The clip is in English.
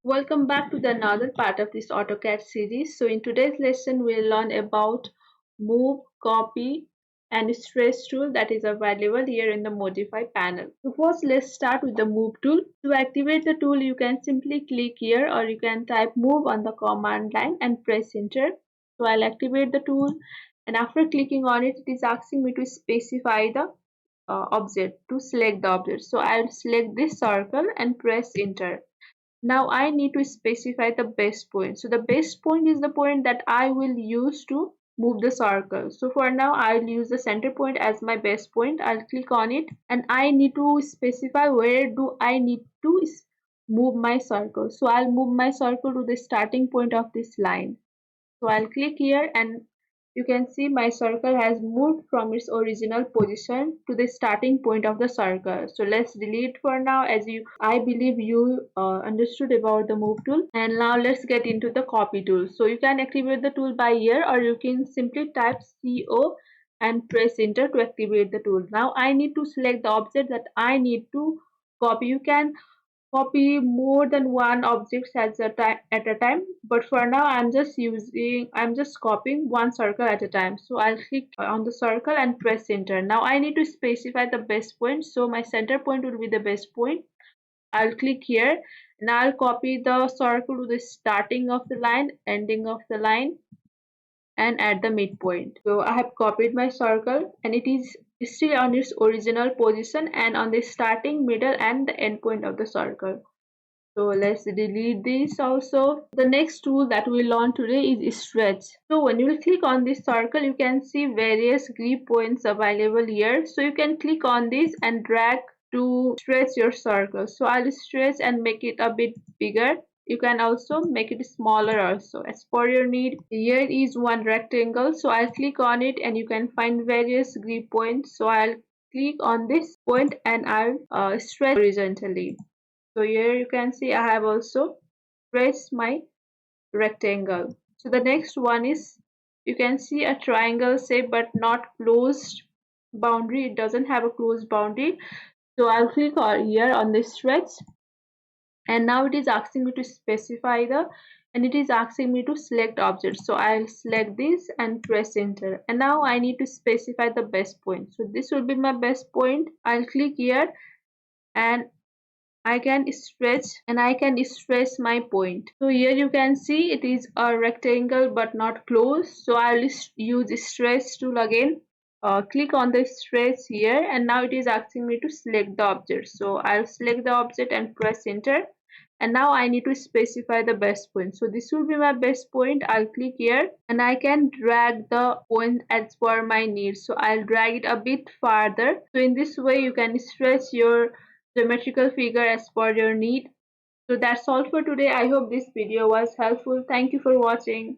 Welcome back to the another part of this AutoCAD series. So in today's lesson, we'll learn about move, copy, and stretch tool that is available here in the modify panel. So first, let's start with the move tool. To activate the tool, you can simply click here or you can type move on the command line and press enter. So I'll activate the tool, and after clicking on it, it is asking me to specify the object to select the object. So I'll select this circle and press enter. Now I need to specify the base point. So the base point is the point that I will use to move the circle. So for now I'll use the center point as my base point. I'll click on it and I need to specify where do I need to move my circle. So I'll move my circle to the starting point of this line. So I'll click here and you can see my circle has moved from its original position to the starting point of the circle. So let's delete for now, as I believe you understood about the move tool. And now let's get into the copy tool. So you can activate the tool by here or you can simply type CO and press enter to activate the tool. Now I need to select the object that I need to copy. You can copy more than one object at a time, but for now I'm just copying one circle at a time. So I'll click on the circle and press enter. Now I need to specify the base point, so my center point will be the base point. I'll click here and I'll copy the circle to the starting of the line, ending of the line, and at the midpoint. So I have copied my circle and it is still on its original position and on the starting, middle, and the end point of the circle. So let's delete this also. The next tool that we learn today is stretch. So when you will click on this circle, you can see various grip points available here. So you can click on this and drag to stretch your circle. So I'll stretch and make it a bit bigger. You can also make it smaller also as per your need. Here is one rectangle, so I'll click on it and you can find various grip points. So I'll click on this point and I'll stretch horizontally. So here you can see I have also pressed my rectangle. So the next one is, you can see a triangle shape but not closed boundary. It doesn't have a closed boundary. So I'll click here on this stretch and now it is asking me to specify and it is asking me to select object. So I'll select this and press enter, and now I need to specify the base point. So this will be my base point. I'll click here and I can stretch my point. So here you can see it is a rectangle but not closed. So I'll use stretch tool again. Click on the stretch here and now it is asking me to select the object. So I'll select the object and press enter. And now I need to specify the base point. So this will be my base point. I'll click here and I can drag the point as per my needs. So I'll drag it a bit farther. So in this way you can stretch your geometrical figure as per your need. So that's all for today. I hope this video was helpful. Thank you for watching.